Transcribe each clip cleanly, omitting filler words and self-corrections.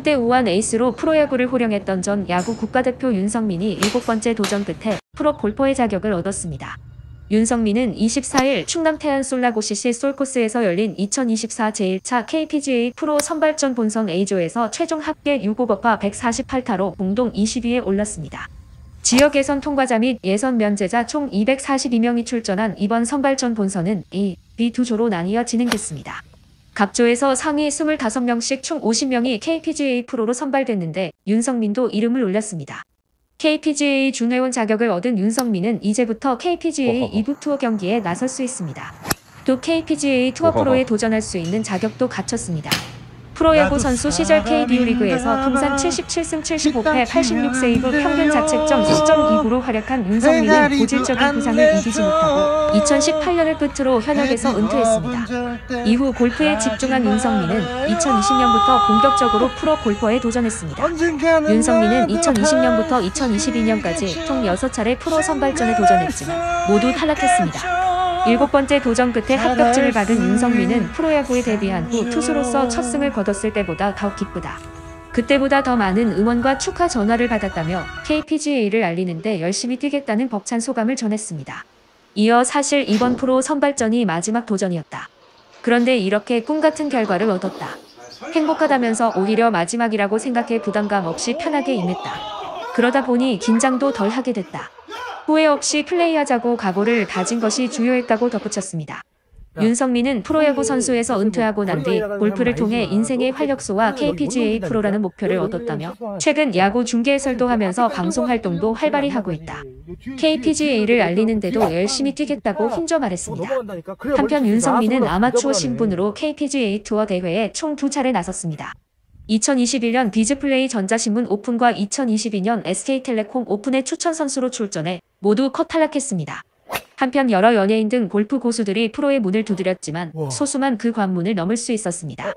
한때 우한 에이스로 프로야구를 호령했던 전 야구 국가대표 윤성민이 7번째 도전 끝에 프로 골퍼의 자격을 얻었습니다. 윤성민은 24일 충남 태안 솔라고시시 솔코스에서 열린 2024 제1차 KPGA 프로 선발전 본선 A조에서 최종 합계 6오버파 148타로 공동 20위에 올랐습니다. 지역 예선 통과자 및 예선 면제자 총 242명이 출전한 이번 선발전 본선은 A, B 두 조로 나뉘어 진행됐습니다. 각 조에서 상위 25명씩 총 50명이 KPGA 프로로 선발됐는데 윤성민도 이름을 올렸습니다. KPGA 준회원 자격을 얻은 윤성민은 이제부터 KPGA 2부 투어 경기에 나설 수 있습니다. 또 KPGA 투어 프로에 도전할 수 있는 자격도 갖췄습니다. 프로야구 선수 시절 KBO 리그에서 통산 77승 75패 86세이브 평균 자책점 10.29로 활약한 윤성민은 고질적인 부상을 이기지 못하고 2018년을 끝으로 현역에서 은퇴했습니다. 이후 골프에 집중한 윤성민은 2020년부터 본격적으로 프로 골퍼에 도전했습니다. 윤성민은 2020년부터 2022년까지 총 6차례 프로 선발전에 도전했지만 모두 탈락했습니다. 7번째 도전 끝에 합격증을 받은 윤성민은 프로야구에 데뷔한 후 투수로서 첫 승을 거뒀을 때보다 더 기쁘다. 그때보다 더 많은 응원과 축하 전화를 받았다며 KPGA를 알리는데 열심히 뛰겠다는 벅찬 소감을 전했습니다. 이어 사실 이번 프로 선발전이 마지막 도전이었다. 그런데 이렇게 꿈같은 결과를 얻었다. 행복하다면서 오히려 마지막이라고 생각해 부담감 없이 편하게 임했다. 그러다 보니 긴장도 덜 하게 됐다. 후회 없이 플레이하자고 각오를 다진 것이 주요했다고 덧붙였습니다. 윤성민은 프로야구 선수에서 은퇴하고 난 뒤 골프를 통해 인생의 활력소와 KPGA 프로라는 목표를 얻었다며 최근 야구 중계 해설도 하면서 방송 활동도 활발히 하고 있다. KPGA를 알리는 데도 열심히 뛰겠다고 힘줘 말했습니다. 한편 윤성민은 아마추어 신분으로 KPGA 투어 대회에 총 2차례 나섰습니다. 2021년 비즈플레이 전자신문 오픈과 2022년 SK텔레콤 오픈의 추천 선수로 출전해 모두 컷 탈락했습니다. 한편 여러 연예인 등 골프 고수들이 프로의 문을 두드렸지만 소수만 그 관문을 넘을 수 있었습니다.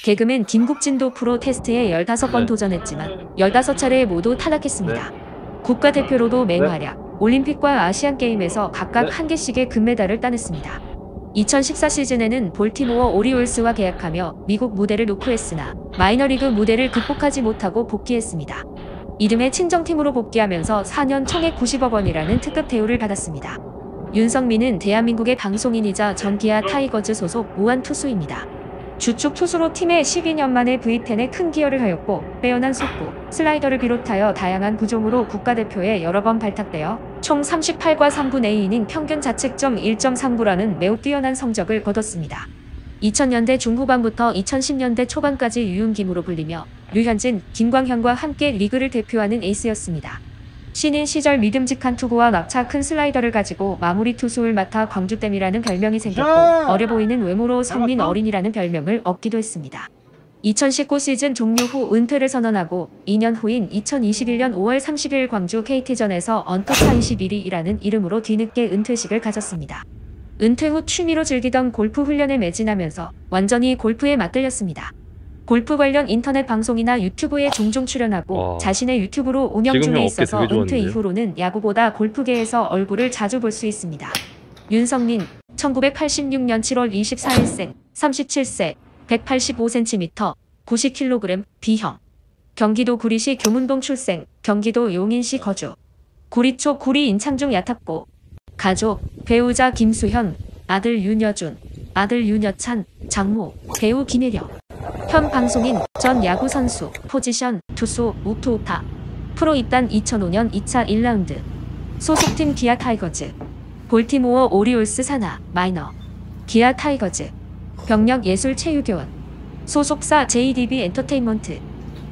개그맨 김국진도 프로 테스트에 15번 도전했지만 15차례에 모두 탈락했습니다. 국가대표로도 맹활약, 올림픽과 아시안게임에서 각각 1개씩의 금메달을 따냈습니다. 2014 시즌에는 볼티모어 오리올스와 계약하며 미국 무대를 놓고 했으나 마이너리그 무대를 극복하지 못하고 복귀했습니다. 이듬해 친정팀으로 복귀하면서 4년 총액 90억 원이라는 특급 대우를 받았습니다. 윤성민은 대한민국의 방송인이자 전 기아 타이거즈 소속 우완 투수입니다. 주축 투수로 팀에 12년 만에 V10에 큰 기여를 하였고 빼어난 속구, 슬라이더를 비롯하여 다양한 구종으로 국가대표에 여러 번 발탁되어 총 38과 3분 A이닝 평균 자책점 1.39라는 매우 뛰어난 성적을 거뒀습니다. 2000년대 중후반부터 2010년대 초반까지 유윤김으로 불리며 류현진, 김광현과 함께 리그를 대표하는 에이스였습니다. 신인 시절 믿음직한 투구와 낙차 큰 슬라이더를 가지고 마무리 투수를 맡아 광주댐이라는 별명이 생겼고 어려 보이는 외모로 성민 어린이라는 별명을 얻기도 했습니다. 2019 시즌 종료 후 은퇴를 선언하고 2년 후인 2021년 5월 30일 광주 KT전에서 언터차 21위라는 이름으로 뒤늦게 은퇴식을 가졌습니다. 은퇴 후 취미로 즐기던 골프 훈련에 매진하면서 완전히 골프에 맞들렸습니다. 골프 관련 인터넷 방송이나 유튜브에 종종 출연하고 자신의 유튜브로 운영 중에 있어서 은퇴 이후로는 야구보다 골프계에서 얼굴을 자주 볼 수 있습니다. 윤성민, 1986년 7월 24일생, 37세, 185cm, 90kg, B형. 경기도 구리시 교문동 출생, 경기도 용인시 거주. 구리초 구리 인창중 야탑고. 가족, 배우자 김수현, 아들 윤여준, 아들 윤여찬, 장모, 배우 김혜령. 현 방송인, 전 야구선수, 포지션, 투수, 우투우타. 프로 입단 2005년 2차 1라운드. 소속팀 기아 타이거즈. 볼티모어 오리올스 산하, 마이너. 기아 타이거즈. 병력 예술체육교원. 소속사 JDB 엔터테인먼트.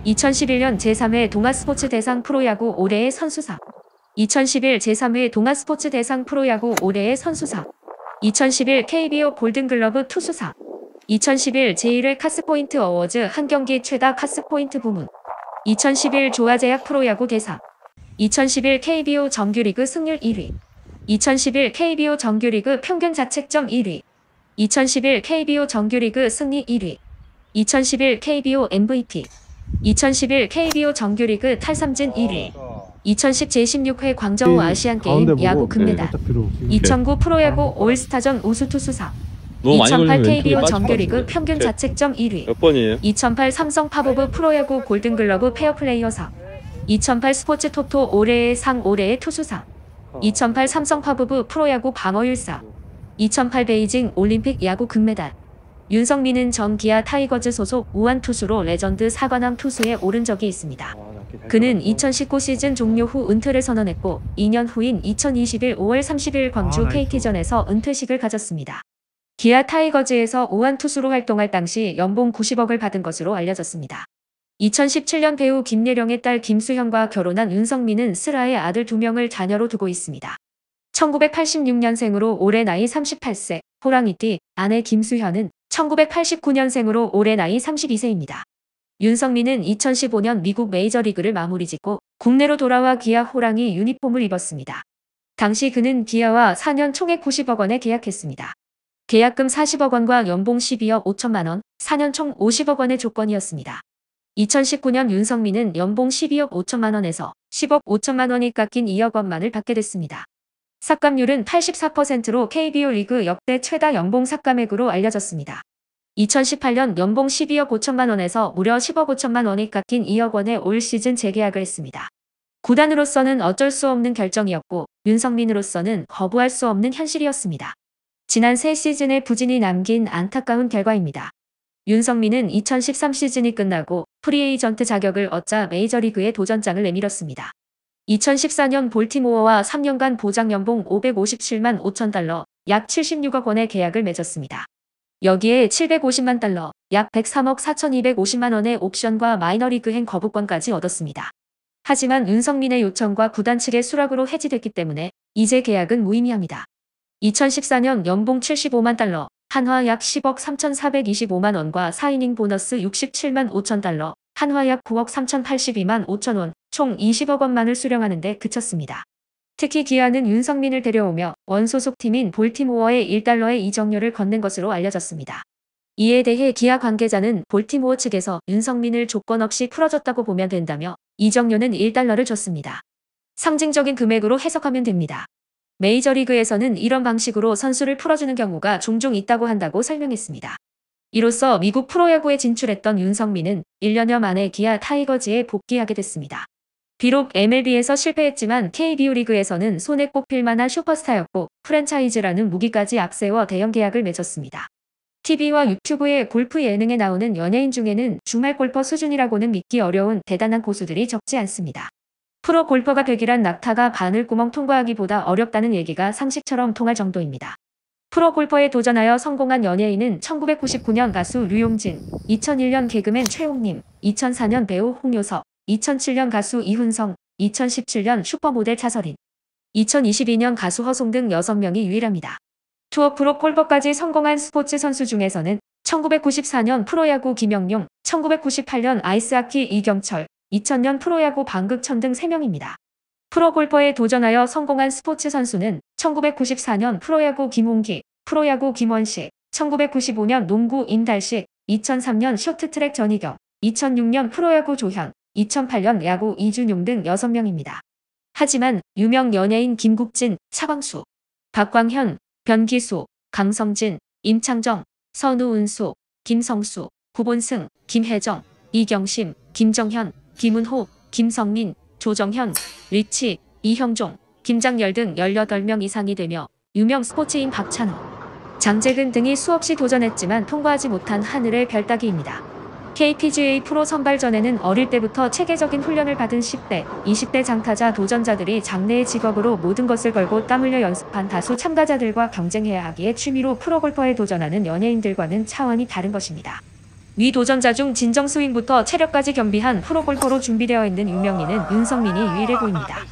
2011년 제3회 동아스포츠 대상 프로야구 올해의 선수상. 2011 제3회 동아스포츠 대상 프로야구 올해의 선수상. 2011 KBO 골든글러브 투수상. 2011 제1회 카스포인트 어워즈 한 경기 최다 카스포인트 부문. 2011 조아제약 프로야구 대상. 2011 KBO 정규리그 승률 1위. 2011 KBO 정규리그 평균 자책점 1위. 2011 KBO 정규리그 승리 1위. 2011 KBO MVP. 2011 KBO 정규리그 탈삼진 1위. 2010 제16회 광저우 아시안게임 야구 금메달. 2009 프로야구 올스타전 우수투수상. 너무 많이 2008 걸리면 왼쪽에 KBO 빠질 것 정규리그 같은데. 평균 자책점 1위. 몇 번이에요? 2008 삼성 팝오브 프로야구 골든글러브 페어플레이어상. 2008 스포츠 토토 올해의 상 올해의 투수상. 2008 삼성 팝오브 프로야구 방어율상. 2008 베이징 올림픽 야구 금메달. 윤성민은 전 기아 타이거즈 소속 우완 투수로 레전드 사관왕 투수에 오른 적이 있습니다. 그는 2019 시즌 종료 후 은퇴를 선언했고 2년 후인 2021 5월 30일 광주 KT전에서 은퇴식을 가졌습니다. 기아 타이거즈에서 우완 투수로 활동할 당시 연봉 90억을 받은 것으로 알려졌습니다. 2017년 배우 김예령의 딸 김수현과 결혼한 윤성민은 슬아의 아들 2명을 자녀로 두고 있습니다. 1986년생으로 올해 나이 38세, 호랑이띠, 아내 김수현은 1989년생으로 올해 나이 32세입니다. 윤성민은 2015년 미국 메이저리그를 마무리짓고 국내로 돌아와 기아 호랑이 유니폼을 입었습니다. 당시 그는 기아와 4년 총액 90억 원에 계약했습니다. 계약금 40억 원과 연봉 12억 5천만 원, 4년 총 50억 원의 조건이었습니다. 2019년 윤성민은 연봉 12억 5천만 원에서 10억 5천만 원이 깎인 2억 원만을 받게 됐습니다. 삭감률은 84%로 KBO 리그 역대 최다 연봉 삭감액으로 알려졌습니다. 2018년 연봉 12억 5천만 원에서 무려 10억 5천만 원이 깎인 2억 원에 올 시즌 재계약을 했습니다. 구단으로서는 어쩔 수 없는 결정이었고 윤성민으로서는 거부할 수 없는 현실이었습니다. 지난 3시즌의 부진이 남긴 안타까운 결과입니다. 윤성민은 2013 시즌이 끝나고 프리에이전트 자격을 얻자 메이저리그에 도전장을 내밀었습니다. 2014년 볼티모어와 3년간 보장 연봉 557만 5천 달러, 약 76억 원의 계약을 맺었습니다. 여기에 750만 달러, 약 103억 4,250만 원의 옵션과 마이너리그행 거부권까지 얻었습니다. 하지만 윤성민의 요청과 구단 측의 수락으로 해지됐기 때문에 이제 계약은 무의미합니다. 2014년 연봉 75만 달러, 한화 약 10억 3,425만 원과 4이닝 보너스 67만 5천 달러, 한화 약 9억 3,082만 5천 원, 총 20억 원만을 수령하는 데 그쳤습니다. 특히 기아는 윤성민을 데려오며 원소속 팀인 볼티모어에 1달러의 이적료를 건넨 것으로 알려졌습니다. 이에 대해 기아 관계자는 볼티모어 측에서 윤성민을 조건 없이 풀어줬다고 보면 된다며 이적료는 1달러를 줬습니다. 상징적인 금액으로 해석하면 됩니다. 메이저리그에서는 이런 방식으로 선수를 풀어주는 경우가 종종 있다고 한다고 설명했습니다. 이로써 미국 프로야구에 진출했던 윤성민은 1년여 만에 기아 타이거즈에 복귀하게 됐습니다. 비록 MLB에서 실패했지만 KBO 리그에서는 손에 꼽힐 만한 슈퍼스타였고 프랜차이즈라는 무기까지 앞세워 대형 계약을 맺었습니다. TV와 유튜브의 골프 예능에 나오는 연예인 중에는 주말 골퍼 수준이라고는 믿기 어려운 대단한 고수들이 적지 않습니다. 프로 골퍼가 되기란 낙타가 바늘구멍 통과하기보다 어렵다는 얘기가 상식처럼 통할 정도입니다. 프로 골퍼에 도전하여 성공한 연예인은 1999년 가수 류용진, 2001년 개그맨 최홍림, 2004년 배우 홍요석, 2007년 가수 이훈성, 2017년 슈퍼모델 차서린, 2022년 가수 허송 등 6명이 유일합니다. 투어 프로 골퍼까지 성공한 스포츠 선수 중에서는 1994년 프로야구 김영용, 1998년 아이스하키 이경철, 2000년 프로야구 방극천 등 3명입니다. 프로 골퍼에 도전하여 성공한 스포츠 선수는 1994년 프로야구 김홍기, 프로야구 김원식, 1995년 농구 임달식, 2003년 쇼트트랙 전희경, 2006년 프로야구 조현, 2008년 야구 이준용 등 6명입니다. 하지만 유명 연예인 김국진, 차광수, 박광현, 변기수, 강성진, 임창정, 선우은수, 김성수, 구본승, 김혜정, 이경심, 김정현, 김은호, 김성민, 조정현, 리치, 이형종, 김장열 등 18명 이상이 되며 유명 스포츠인 박찬호, 장재근 등이 수없이 도전했지만 통과하지 못한 하늘의 별 따기입니다. KPGA 프로 선발전에는 어릴 때부터 체계적인 훈련을 받은 10대, 20대 장타자 도전자들이 장래의 직업으로 모든 것을 걸고 땀 흘려 연습한 다수 참가자들과 경쟁해야 하기에 취미로 프로골퍼에 도전하는 연예인들과는 차원이 다른 것입니다. 위 도전자 중 진정 스윙부터 체력까지 겸비한 프로골퍼로 준비되어 있는 유명인은 윤성민이 유일해 보입니다.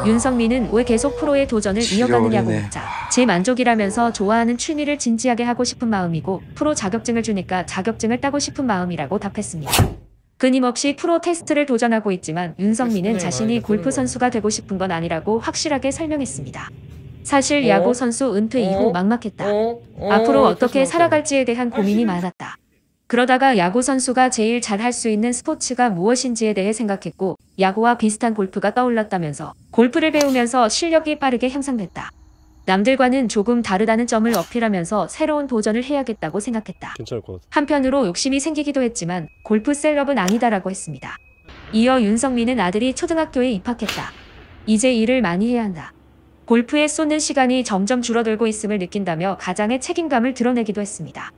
윤성민은 왜 계속 프로의 도전을 이어가느냐고 묻자 제 만족이라면서 좋아하는 취미를 진지하게 하고 싶은 마음이고 프로 자격증을 주니까 자격증을 따고 싶은 마음이라고 답했습니다. 끊임없이 프로 테스트를 도전하고 있지만 윤성민은 자신이 골프 선수가 되고 싶은 건 아니라고 확실하게 설명했습니다. 사실 야구 선수 은퇴 이후 막막했다. 앞으로 어떻게 살아갈지에 대한 고민이 많았다. 그러다가 야구 선수가 제일 잘할 수 있는 스포츠가 무엇인지에 대해 생각했고 야구와 비슷한 골프가 떠올랐다면서 골프를 배우면서 실력이 빠르게 향상됐다. 남들과는 조금 다르다는 점을 어필하면서 새로운 도전을 해야겠다고 생각했다. 괜찮을 것 같아. 한편으로 욕심이 생기기도 했지만 골프 셀럽은 아니다라고 했습니다. 이어 윤성민은 아들이 초등학교에 입학했다. 이제 일을 많이 해야 한다. 골프에 쏟는 시간이 점점 줄어들고 있음을 느낀다며 가장의 책임감을 드러내기도 했습니다.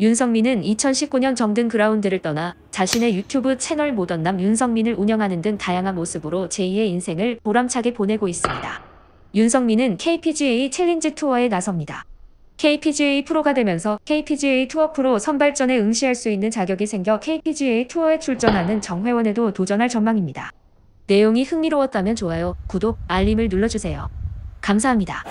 윤성민은 2019년 정든 그라운드를 떠나 자신의 유튜브 채널 모던남 윤성민을 운영하는 등 다양한 모습으로 제2의 인생을 보람차게 보내고 있습니다. 윤성민은 KPGA 챌린지 투어에 나섭니다. KPGA 프로가 되면서 KPGA 투어 프로 선발전에 응시할 수 있는 자격이 생겨 KPGA 투어에 출전하는 정회원에도 도전할 전망입니다. 내용이 흥미로웠다면 좋아요, 구독, 알림을 눌러주세요. 감사합니다.